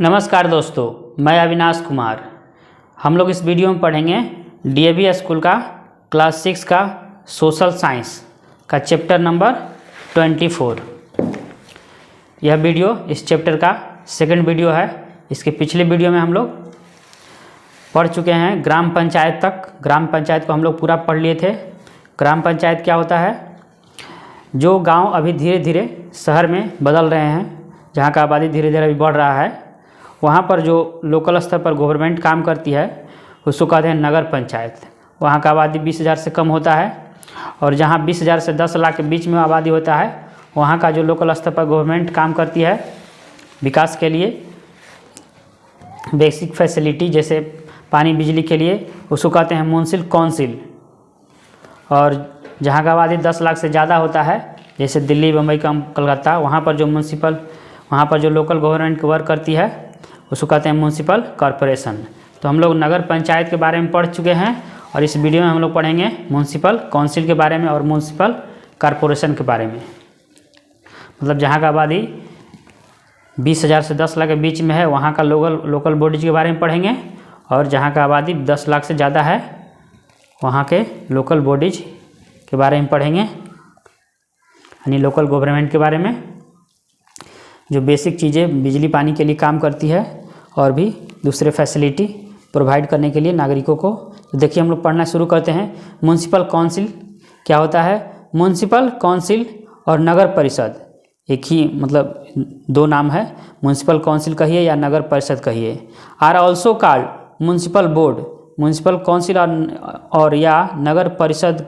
नमस्कार दोस्तों, मैं अविनाश कुमार। हम लोग इस वीडियो में पढ़ेंगे डीएवी स्कूल का क्लास 6 का सोशल साइंस का चैप्टर नंबर 24। यह वीडियो इस चैप्टर का सेकंड वीडियो है। इसके पिछले वीडियो में हम लोग पढ़ चुके हैं ग्राम पंचायत तक। ग्राम पंचायत को हम लोग पूरा पढ़ लिए थे। ग्राम पंचायत क्या होता है? जो गांव अभी धीरे धीरे शहर में बदल रहे हैं, जहां का आबादी धीरे धीरे अभी बढ़ रहा है, वहाँ पर जो लोकल स्तर पर गवर्नमेंट काम करती है उसको कहते हैं नगर पंचायत। वहाँ का आबादी 20,000 से कम होता है, और जहाँ 20,000 से 10 लाख के बीच में आबादी होता है, वहाँ का जो लोकल स्तर पर गवर्नमेंट काम करती है विकास के लिए, बेसिक फैसिलिटी जैसे पानी बिजली के लिए, उसको कहते हैं म्युनिसिपल काउंसिल। और जहाँ का आबादी 10 लाख से ज़्यादा होता है, जैसे दिल्ली, बम्बई, कलकत्ता, वहाँ पर जो लोकल गवर्नमेंट वर्क करती है उसको कहते हैं म्युनिसिपल कॉरपोरेशन। तो हम लोग नगर पंचायत के बारे में पढ़ चुके हैं, और इस वीडियो में हम लोग पढ़ेंगे म्युनिसिपल काउंसिल के बारे में और म्युनिसिपल कॉरपोरेशन के बारे में। मतलब जहाँ का आबादी 20,000 से 10 लाख के बीच में है, वहाँ का लोकल बॉडीज के बारे में पढ़ेंगे, और जहाँ का आबादी 10 लाख से ज़्यादा है, वहाँ के लोकल बॉडीज के बारे में पढ़ेंगे, यानी लोकल गवर्नमेंट के बारे में, जो बेसिक चीज़ें बिजली पानी के लिए काम करती है और भी दूसरे फैसिलिटी प्रोवाइड करने के लिए नागरिकों को। तो देखिए हम लोग पढ़ना शुरू करते हैं। म्युनिसिपल काउंसिल क्या होता है? म्युनिसिपल काउंसिल और नगर परिषद एक ही, मतलब दो नाम है। म्युनिसिपल काउंसिल कहिए या नगर परिषद कहिए। Are also called municipal board. Municipal council और या नगर परिषद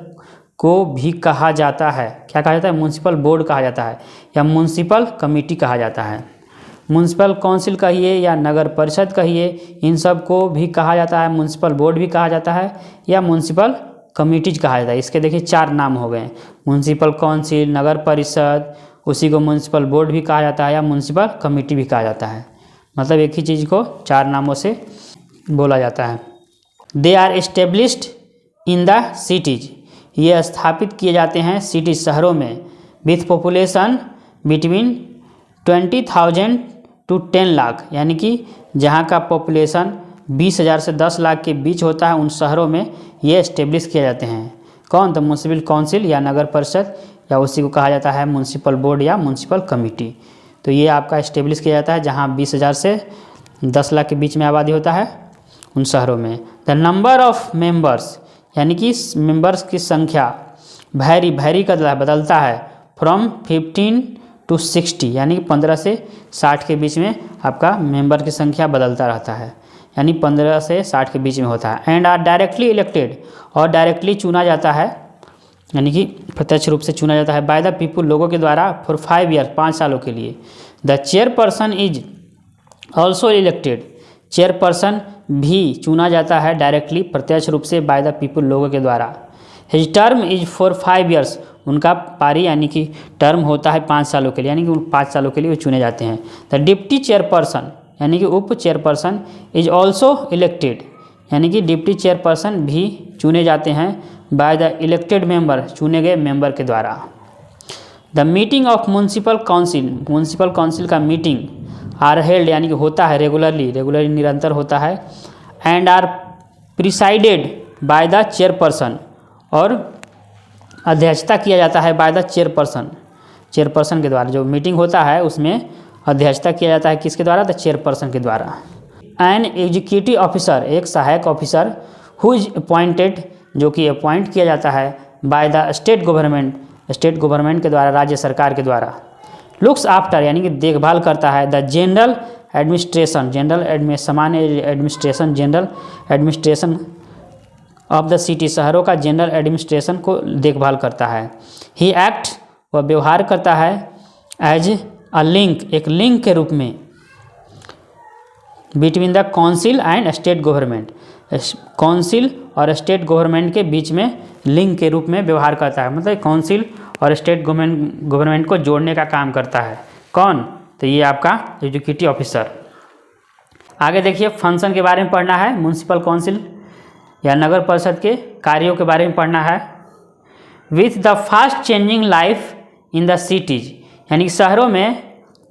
को भी कहा जाता है। क्या कहा जाता है? म्युनिसिपल बोर्ड कहा जाता है या म्युनिसिपल कमेटी कहा जाता है। म्युनिसिपल काउंसिल कहिए या नगर परिषद कहिए, इन सब को भी कहा जाता है। म्युनिसिपल बोर्ड भी कहा जाता है या म्युनिसिपल कमेटीज कहा जाता है। इसके देखिए 4 नाम हो गए, म्युनिसिपल काउंसिल, नगर परिषद, उसी को म्युनिसिपल बोर्ड भी कहा जाता है या म्युनिसिपल कमेटी भी कहा जाता है। मतलब एक ही चीज़ को 4 नामों से बोला जाता है। They are established in the cities. ये स्थापित किए जाते हैं सिटी शहरों में, with population between 20,000 to 10 lakh, यानी कि जहाँ का पॉपुलेशन 20,000 से 10 लाख के बीच होता है, उन शहरों में ये एस्टेब्लिश किए जाते हैं। कौन? तो म्युनिसिपल काउंसिल या नगर परिषद, या उसी को कहा जाता है म्युनिसिपल बोर्ड या म्युनिसिपल कमेटी। तो ये आपका एस्टेब्लिश किया जाता है जहाँ 20,000 से 10 लाख के बीच में आबादी होता है, उन शहरों में। द नंबर ऑफ मेंबर्स, यानी कि मेंबर्स की संख्या भैरी का बदलता है, फ्रॉम 15 to 60, यानी कि 15 से 60 के बीच में आपका मेंबर की संख्या बदलता रहता है, यानी 15 से 60 के बीच में होता है। एंड आर डायरेक्टली इलेक्टेड, और डायरेक्टली चुना जाता है, यानी कि प्रत्यक्ष रूप से चुना जाता है, बाय द पीपुल, लोगों के द्वारा, फॉर 5 ईयर, 5 सालों के लिए। The chairperson is also elected. Chairperson भी चुना जाता है डायरेक्टली, प्रत्यक्ष रूप से, बाय द पीपुल, लोगों के द्वारा। His term is for 5 years. उनका पारी यानी कि टर्म होता है 5 सालों के लिए, यानी कि 5 सालों के लिए वो चुने जाते हैं। द डिप्टी चेयरपर्सन, यानी कि उप चेयरपर्सन, इज ऑल्सो इलेक्टेड, यानी कि डिप्टी चेयरपर्सन भी चुने जाते हैं बाय द इलेक्टेड मेंबर, चुने गए मेंबर के द्वारा। The meeting of municipal council, municipal council का मीटिंग आर हेल्ड, यानी कि होता है रेगुलरली निरंतर होता है। And are presided by the chairperson, और अध्यक्षता किया जाता है बाय द चेयरपर्सन के द्वारा। जो मीटिंग होता है उसमें अध्यक्षता किया जाता है किसके द्वारा? द चेयरपर्सन के द्वारा। एन एग्जीक्यूटिव ऑफिसर, एक सहायक ऑफिसर, हु इज अपॉइंटेड, जो कि अपॉइंट किया जाता है बाय द स्टेट गवर्नमेंट के द्वारा, राज्य सरकार के द्वारा। लुक्स आफ्टर, यानी कि देखभाल करता है, द जनरल एडमिनिस्ट्रेशन, सामान्य administration, general administration of the city, शहरों का जनरल एडमिनिस्ट्रेशन को देखभाल करता है। ही एक्ट, वह व्यवहार करता है, एज अ लिंक, एक लिंक के रूप में, between the council and state government, council और स्टेट गवर्नमेंट के बीच में लिंक के रूप में व्यवहार करता है। मतलब काउंसिल और स्टेट गवर्नमेंट को जोड़ने का काम करता है। कौन? तो ये आपका एग्जीक्यूटिव ऑफिसर। आगे देखिए फंक्शन के बारे में पढ़ना है। म्युनिसिपल काउंसिल या नगर परिषद के कार्यों के बारे में पढ़ना है। With the fast changing life in the cities, यानी शहरों में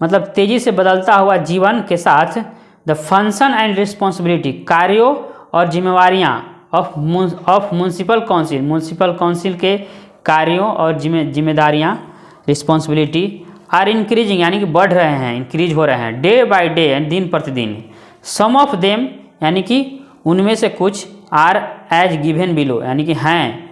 मतलब तेज़ी से बदलता हुआ जीवन के साथ द फंक्शन एंड रिस्पॉन्सिबिलिटी, कार्यों और जिम्मेवारियाँ of municipal council, municipal council के कार्यों और जिम्मेदारियाँ, रिस्पॉन्सिबिलिटी आर इंक्रीजिंग यानी कि बढ़ रहे हैं, इंक्रीज हो रहे हैं, डे बाय डे यानी दिन प्रतिदिन। सम ऑफ देम यानी कि उनमें से कुछ आर एज गिवन बिलो यानी कि हैं,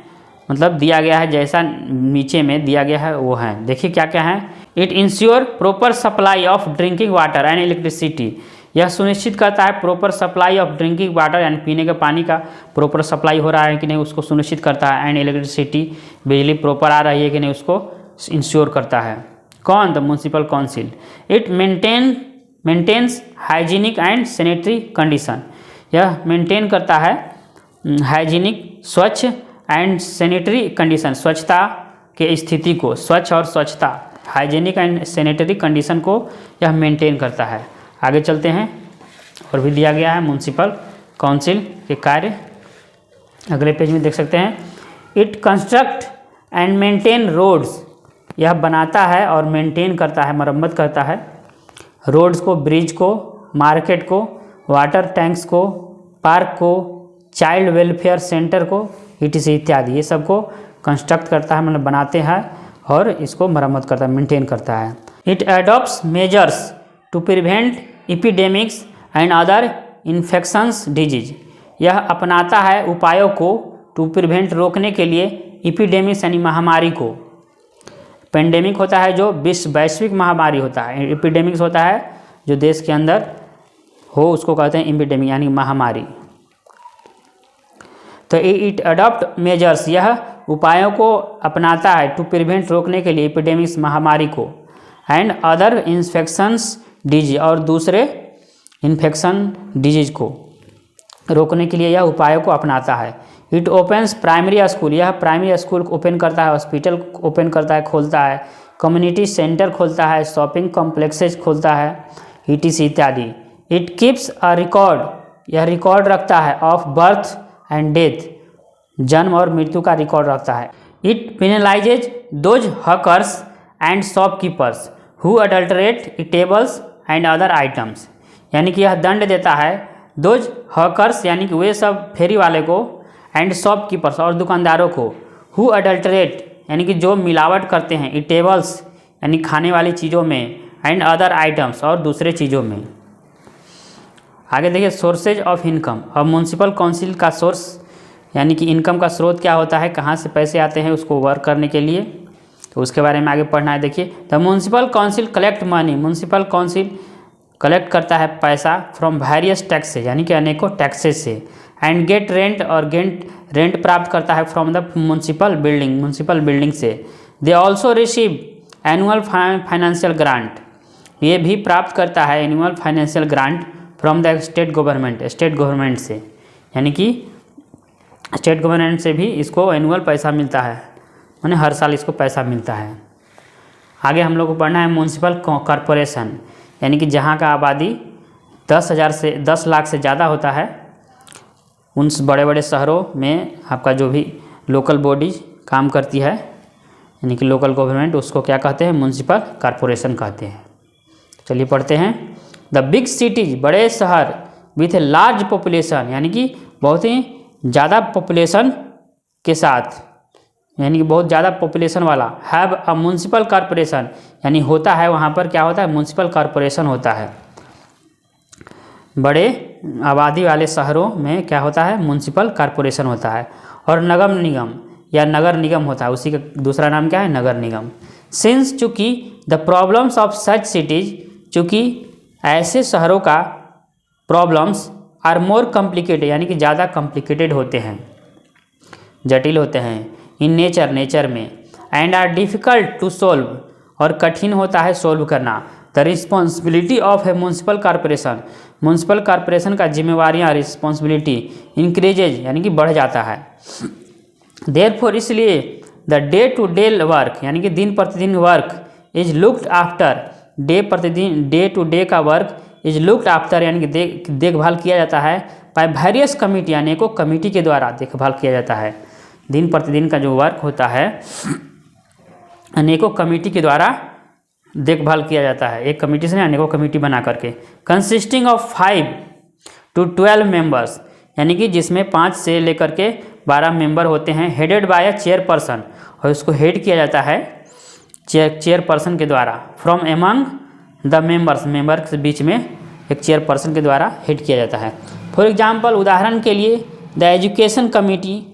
मतलब दिया गया है जैसा नीचे में दिया गया है वो है। देखिए क्या क्या है। It ensure proper supply of drinking water and electricity, यह सुनिश्चित करता है proper supply of drinking water यानी पीने के पानी का प्रॉपर सप्लाई हो रहा है कि नहीं उसको सुनिश्चित करता है, एंड इलेक्ट्रिसिटी बिजली प्रॉपर आ रही है कि नहीं उसको इंश्योर करता है। कौन? The municipal council. It maintains hygienic and sanitary condition, यह मेंटेन करता है हाइजीनिक स्वच्छ एंड सैनिटरी कंडीशन, स्वच्छता के स्थिति को, स्वच्छ और स्वच्छता हाइजीनिक एंड सैनिटरी कंडीशन को यह मेंटेन करता है। आगे चलते हैं और भी दिया गया है म्यूनसिपल काउंसिल के कार्य, अगले पेज में देख सकते हैं। It construct and maintain roads, यह बनाता है और मेंटेन करता है, मरम्मत करता है रोड्स को, ब्रिज को, मार्केट को, वाटर टैंक्स को, पार्क को, चाइल्ड वेलफेयर सेंटर को, etc इत्यादि, ये सब को कंस्ट्रक्ट करता है, मतलब बनाते हैं और इसको मरम्मत करता है, मेंटेन करता है। It adopts measures to prevent epidemics and other infections disease, यह अपनाता है उपायों को टू प्रिवेंट रोकने के लिए एपिडेमिक्स यानी महामारी को। पेंडेमिक होता है जो वैश्विक महामारी होता है, एपिडेमिक्स होता है जो देश के अंदर हो उसको कहते हैं एपिडेमिक यानी महामारी। तो इट अडॉप्ट मेजर्स, यह उपायों को अपनाता है टू प्रिवेंट रोकने के लिए एपिडेमिक्स महामारी को, एंड अदर इन्फेक्शंस डिजीज और दूसरे इन्फेक्शन डिजीज को रोकने के लिए यह उपायों को अपनाता है। इट ओपन्स प्राइमरी स्कूल, यह प्राइमरी स्कूल ओपन करता है, हॉस्पिटल ओपन करता है, खोलता है, कम्युनिटी सेंटर खोलता है, शॉपिंग कॉम्प्लेक्सेज खोलता है, etc इत्यादि। इट कीप्स अ रिकॉर्ड, यह रिकॉर्ड रखता है ऑफ बर्थ एंड डेथ, जन्म और मृत्यु का रिकॉर्ड रखता है। It penalises those hawkers and shopkeepers who adulterate eatables and other items, यानी कि यह दंड देता है दोज हकर्स यानी कि वे सब फेरी वाले को, एंड शॉपकीपर्स और दुकानदारों को, हु अडल्टरेट यानी कि जो मिलावट करते हैं, इटेबल्स यानी खाने वाली चीज़ों में, एंड अदर आइटम्स और दूसरे चीज़ों में। आगे देखिए सोर्सेज ऑफ इनकम, और म्यूनसिपल काउंसिल का सोर्स यानी कि इनकम का स्रोत क्या होता है, कहाँ से पैसे आते हैं उसको वर्क करने के लिए, तो उसके बारे में आगे पढ़ना है। देखिए the municipal council collect money, municipal council collect करता है पैसा फ्रॉम वेरियस टैक्सेज यानी कि अनेकों टैक्सेज से, एंड गेट रेंट और रेंट प्राप्त करता है फ्रॉम द म्यूनसिपल बिल्डिंग से। They also receive annual financial grant, ये भी प्राप्त करता है annual financial grant from the state government से, यानी कि स्टेट गवर्नमेंट से भी इसको एनुअल पैसा मिलता है, माने हर साल इसको पैसा मिलता है। आगे हम लोग को पढ़ना है म्यूनसिपल कॉरपोरेशन, यानी कि जहाँ का आबादी 10 लाख से ज़्यादा होता है, उन बड़े बड़े शहरों में आपका जो भी लोकल बॉडीज काम करती है यानी कि लोकल गवर्नमेंट, उसको क्या कहते हैं, म्यूनसिपल कॉरपोरेशन कहते हैं। चलिए पढ़ते हैं। द बिग सिटीज, बड़े शहर, विथ ए लार्ज पॉपुलेशन यानी कि बहुत ही ज़्यादा पॉपुलेशन के साथ, यानी कि बहुत ज़्यादा पॉपुलेशन वाला, हैव अ म्यूनसिपल कॉरपोरेशन यानी होता है वहाँ पर क्या होता है, म्यूनसिपल कॉरपोरेशन होता है। बड़े आबादी वाले शहरों में क्या होता है, म्यूनसिपल कॉरपोरेशन होता है। और नगर निगम या नगर निगम होता है, उसी का दूसरा नाम क्या है, नगर निगम। सिंस चूँकि the problems of such cities, चूँकि ऐसे शहरों का प्रॉब्लम्स आर मोर कॉम्प्लिकेटेड यानी कि ज़्यादा कॉम्प्लिकेटेड होते हैं, जटिल होते हैं, इन नेचर में, and are difficult to solve और कठिन होता है सॉल्व करना। The responsibility of a municipal corporation, municipal corporation का जिम्मेवारियाँ रिस्पॉन्सिबिलिटी इंक्रीजेज यानी कि बढ़ जाता है। देयरफॉर इसलिए the day to day work यानी कि दिन प्रतिदिन work is looked after, day to day का वर्क इज लुक्ड आफ्टर यानी कि देखभाल किया जाता है बाय वेरियस कमिटी यानी को कमिटी के द्वारा देखभाल किया जाता है। दिन प्रतिदिन का जो वर्क होता है अनेकों कमिटी के द्वारा देखभाल किया जाता है। एक कमेटी से नहीं, अनेकों कमेटी बना करके। कंसिस्टिंग ऑफ 5 to 12 मेंबर्स, यानी कि जिसमें 5 से लेकर के 12 मेंबर होते हैं। हेडेड बाय अ चेयरपर्सन, और उसको हेड किया जाता है चेयरपर्सन के द्वारा। फ्रॉम एमंग द मेंबर के बीच में एक चेयरपर्सन के द्वारा हेड किया जाता है। फॉर एग्जाम्पल, उदाहरण के लिए द एजुकेशन कमेटी,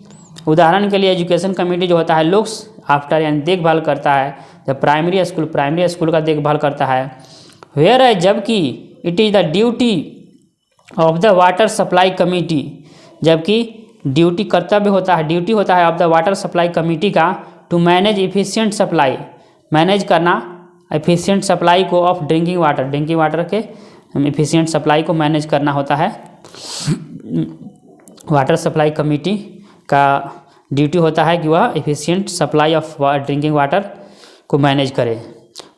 उदाहरण के लिए एजुकेशन कमेटी जो होता है लुक्स आफ्टर, यानी देखभाल करता है द प्राइमरी स्कूल का देखभाल करता है। वेयर है, जबकि it is the duty of the water supply committee, जबकि ड्यूटी कर्तव्य होता है, ड्यूटी होता है of the water supply committee का to manage efficient supply, manage करना एफिशिएंट सप्लाई को ऑफ ड्रिंकिंग वाटर के इफिशिएंट सप्लाई को मैनेज करना होता है। वाटर सप्लाई कमेटी का ड्यूटी होता है कि वह efficient supply of drinking water को मैनेज करे।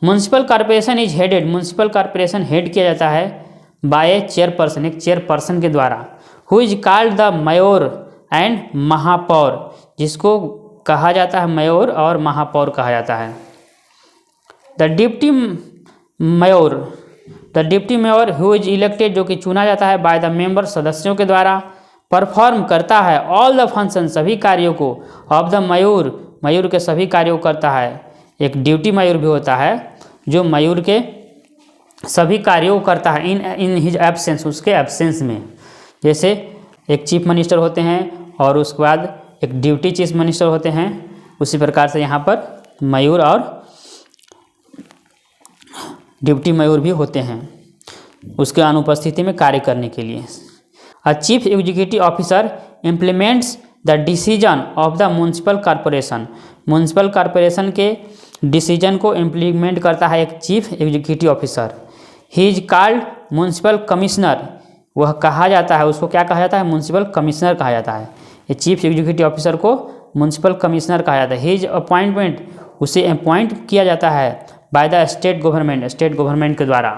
Municipal corporation is headed, municipal corporation head किया जाता है बाय ए चेयरपर्सन, एक चेयरपर्सन के द्वारा। Who is called the mayor and महापौर, जिसको कहा जाता है मेयर और महापौर कहा जाता है। The deputy mayor who is elected, जो कि चुना जाता है बाय द मेंबर, सदस्यों के द्वारा। परफॉर्म करता है ऑल द फंक्शन, सभी कार्यों को, ऑफ द मयूर के सभी कार्यों को करता है। एक ड्यूटी मयूर भी होता है जो मयूर के सभी कार्यों को करता है इन हिज एब्सेंस, उसके एब्सेंस में। जैसे एक चीफ मिनिस्टर होते हैं और उसके बाद एक ड्यूटी चीफ मिनिस्टर होते हैं, उसी प्रकार से यहाँ पर मयूर और डिप्टी मयूर भी होते हैं उसके अनुपस्थिति में कार्य करने के लिए। A chief executive officer implements the decision of the municipal corporation, municipal corporation के डिसीजन को इम्प्लीमेंट करता है एक chief executive officer. He is called municipal commissioner, वह कहा जाता है, उसको क्या कहा जाता है, म्युनिसिपल कमिश्नर कहा जाता है। ये चीफ एग्जीक्यूटिव ऑफिसर को म्युनिसिपल कमिश्नर कहा जाता है। ही इज अपॉइंटमेंट, उसे अपॉइंट किया जाता है बाय द स्टेट गवर्नमेंट के द्वारा,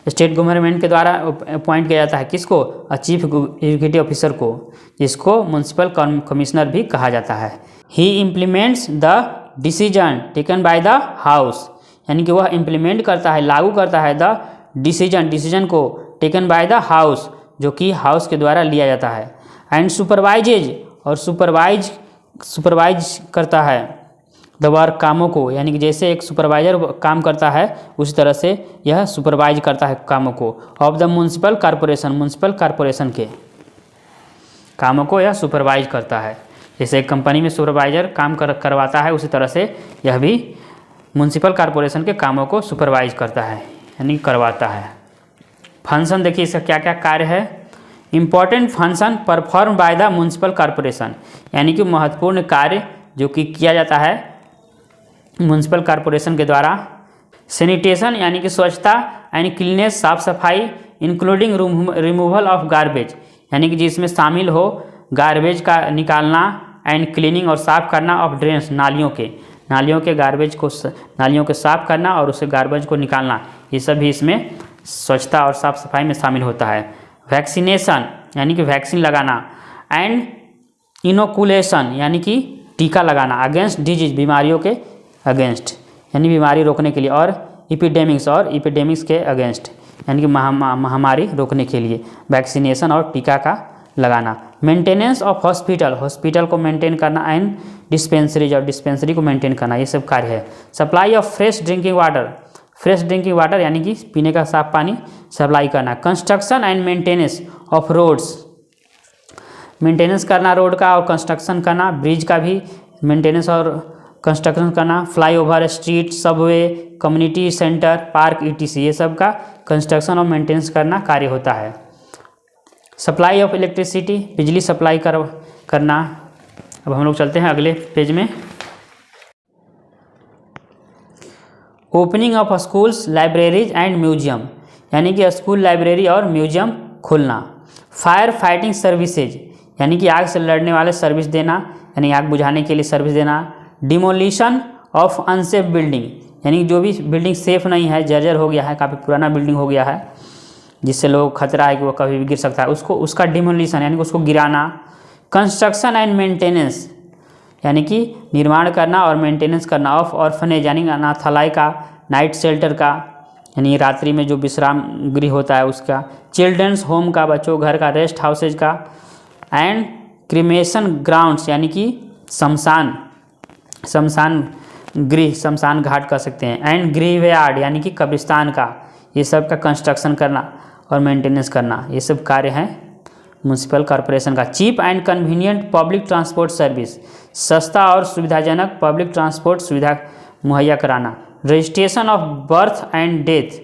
स्टेट गवर्नमेंट के द्वारा अपॉइंट किया जाता है। किसको, चीफ एग्जीक्यूटिव ऑफिसर को, जिसको म्युनिसिपल कमिश्नर भी कहा जाता है। He implements the decision taken by the house, यानी कि वह इम्प्लीमेंट करता है, लागू करता है द डिसीजन को टेकन बाय द हाउस, जो कि हाउस के द्वारा लिया जाता है। एंड सुपरवाइजेज, और सुपरवाइज करता है द वर्क, कामों को, यानी कि जैसे एक सुपरवाइजर काम करता है उसी तरह से यह सुपरवाइज करता है कामों को। ऑफ द म्युनिसिपल कॉर्पोरेशन के कामों को यह सुपरवाइज करता है। जैसे एक कंपनी में सुपरवाइजर काम करवाता है, उसी तरह से यह भी म्युनिसिपल कॉर्पोरेशन के कामों को सुपरवाइज करता है, यानी करवाता है। फंक्शन देखिए इसका क्या क्या कार्य है। Important function perform by the municipal corporation, यानी कि महत्वपूर्ण कार्य जो कि किया जाता है म्युनिसिपल कॉर्पोरेशन के द्वारा। सैनिटेशन, यानी कि स्वच्छता, एंड क्लीनेस, साफ सफाई, इंक्लूडिंग रिमूवल ऑफ गार्बेज, यानी कि जिसमें शामिल हो गार्बेज का निकालना, एंड क्लीनिंग, और साफ करना ऑफ ड्रेन्स, नालियों के गार्बेज को, नालियों के साफ करना और उसे गार्बेज को निकालना, ये सब भी इसमें स्वच्छता और साफ सफाई में शामिल होता है। वैक्सीनेशन, यानी कि वैक्सीन लगाना, एंड इनोकुलेशन, यानी कि टीका लगाना, अगेंस्ट डिजीज, बीमारियों के अगेंस्ट, यानी बीमारी रोकने के लिए, और इपिडेमिक्स के अगेंस्ट, यानी कि महामारी रोकने के लिए वैक्सीनेशन और टीका का लगाना। मेंटेनेंस ऑफ हॉस्पिटल को मेंटेन करना, एंड डिस्पेंसरी को मेंटेन करना, ये सब कार्य है। Supply of fresh drinking water, यानी कि पीने का साफ पानी सप्लाई करना। Construction and maintenance of roads, maintenance करना रोड का और कंस्ट्रक्शन करना, ब्रिज का भी मेंटेनेंस और कंस्ट्रक्शन करना। Flyover, street, Subway, community centre, park, ETC, ये सब का कंस्ट्रक्शन और मेंटेनेंस करना कार्य होता है। सप्लाई ऑफ इलेक्ट्रिसिटी, बिजली सप्लाई करना। अब हम लोग चलते हैं अगले पेज में। Opening of schools, libraries and museum, यानी कि स्कूल, लाइब्रेरी और म्यूजियम खुलना। फायर फाइटिंग सर्विसेज, यानी कि आग से लड़ने वाले सर्विस देना, यानी आग बुझाने के लिए सर्विस देना। डिमोलिशन ऑफ अनसेफ बिल्डिंग, यानी जो भी बिल्डिंग सेफ नहीं है, जर्जर हो गया है, काफ़ी पुराना बिल्डिंग हो गया है, जिससे लोगों को खतरा है कि वो कभी भी गिर सकता है, उसका डिमोलिशन, यानी कि उसको गिराना। कंस्ट्रक्शन एंड मेंटेनेंस, यानी कि निर्माण करना और मेंटेनेंस करना। ऑफ ऑर्फनेज यानी अनाथालय का, नाइट शेल्टर का यानी रात्रि में जो विश्राम गृह होता है उसका, चिल्ड्रंस होम का, बच्चों घर का, रेस्ट हाउसेज का, एंड क्रिमेशन ग्राउंड्स यानी कि शमशान गृह, शमशान घाट कह सकते हैं, एंड ग्रेवयार्ड यानी कि कब्रिस्तान का, ये सब का कंस्ट्रक्शन करना और मेंटेनेंस करना, ये सब कार्य हैं म्यूनसिपल कॉरपोरेशन का। Cheap and convenient public transport service, सस्ता और सुविधाजनक पब्लिक ट्रांसपोर्ट सुविधा मुहैया कराना। Registration of birth and death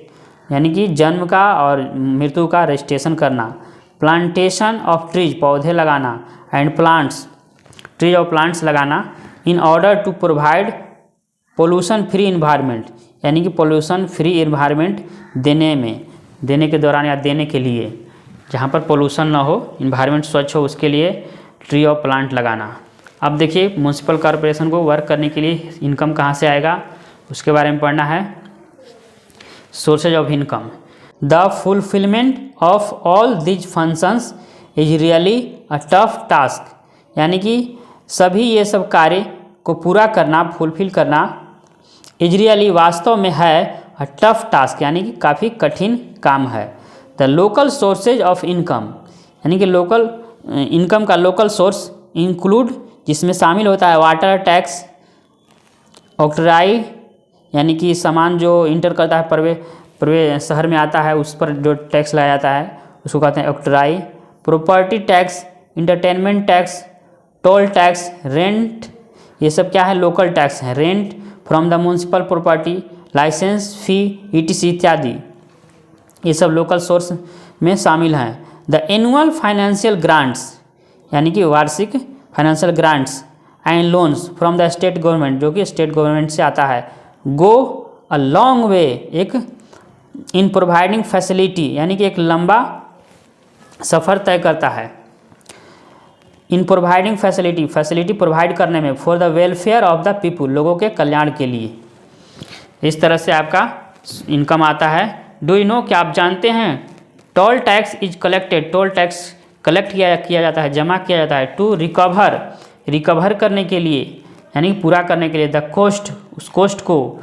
यानी कि जन्म का और मृत्यु का रजिस्ट्रेशन करना। प्लांटेशन ऑफ ट्रीज, पौधे लगाना, एंड प्लांट्स, ट्रीज और प्लांट्स लगाना, in order to provide pollution free environment यानी कि पोल्यूशन फ्री इन्वायरमेंट देने के दौरान या देने के लिए, जहाँ पर पोल्यूशन ना हो, इन्वायरमेंट स्वच्छ हो, उसके लिए ट्री और प्लांट लगाना। अब देखिए म्यूनसिपल कॉरपोरेशन को वर्क करने के लिए इनकम कहाँ से आएगा उसके बारे में पढ़ना है। Sources of income, the fulfilment of all these functions is really a tough task यानी कि सभी ये सब कार्य को पूरा करना, फुलफिल करना, इज रियली वास्तव में है अ टफ टास्क यानी कि काफ़ी कठिन काम है। The local sources of income यानी कि लोकल इनकम का लोकल सोर्स इंक्लूड, जिसमें शामिल होता है वाटर टैक्स, ऑक्ट्राई यानी कि सामान जो इंटर करता है प्रवेश शहर में आता है उस पर जो टैक्स लगाया जाता है उसको कहते हैं octroi. Property tax, entertainment tax, toll tax, rent, ये सब क्या है लोकल टैक्स हैं। Rent from the municipal property, licence fee, etc इत्यादि, ये सब लोकल सोर्स में शामिल हैं। द एनुअल फाइनेंशियल ग्रांट्स यानी कि वार्षिक financial grants and loans from the state government, जो कि स्टेट गवर्नमेंट से आता है, गो अ लॉन्ग वे एक इन प्रोवाइडिंग फैसिलिटी यानी कि एक लंबा सफ़र तय करता है। इन प्रोवाइडिंग फैसिलिटी प्रोवाइड करने में, for the welfare of the people, लोगों के कल्याण के लिए। इस तरह से आपका इनकम आता है। डू यू नो, क्या आप जानते हैं, toll tax is collected, toll tax collect किया जाता है, जमा किया जाता है, टू रिकवर करने के लिए यानी पूरा करने के लिए, द कोस्ट, उस कोस्ट को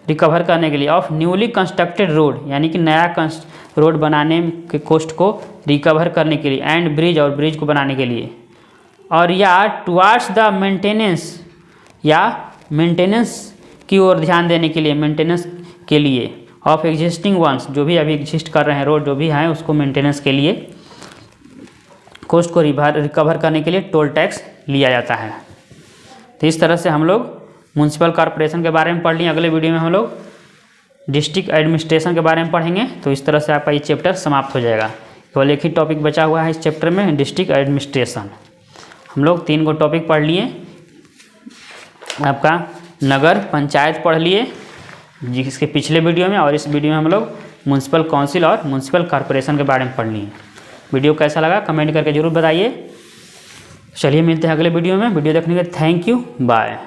रिकवर करने के लिए, ऑफ न्यूली कंस्ट्रक्टेड रोड यानी कि नया रोड बनाने के कोस्ट को रिकवर करने के लिए, एंड ब्रिज, और ब्रिज को बनाने के लिए, और या टुवार्ड्स द मेंटेनेंस की ओर ध्यान देने के लिए, मेंटेनेंस के लिए, ऑफ एग्जिस्टिंग वंस, जो भी अभी एग्जिस्ट कर रहे हैं रोड जो भी हैं उसको मेंटेनेंस के लिए, कोस्ट को रिकवर करने के लिए टोल टैक्स लिया जाता है। तो इस तरह से हम लोग म्यूनसिपल कॉरपोरेशन के बारे में पढ़ लिए। अगले वीडियो में हम लोग डिस्ट्रिक्ट एडमिनिस्ट्रेशन के बारे में पढ़ेंगे। तो इस तरह से आपका ये चैप्टर समाप्त हो जाएगा। केवल एक ही टॉपिक बचा हुआ है इस चैप्टर में, डिस्ट्रिक्ट एडमिनिस्ट्रेशन। हम लोग 3 गो टॉपिक पढ़ लिए। आपका नगर पंचायत पढ़ लिए जिसके पिछले वीडियो में, और इस वीडियो में हम लोग म्यूनसिपल काउंसिल और म्यूनसिपल कॉरपोरेशन के बारे में पढ़ लिए। वीडियो कैसा लगा कमेंट करके ज़रूर बताइए। चलिए मिलते हैं अगले वीडियो में। वीडियो देखने के लिए थैंक यू, बाय।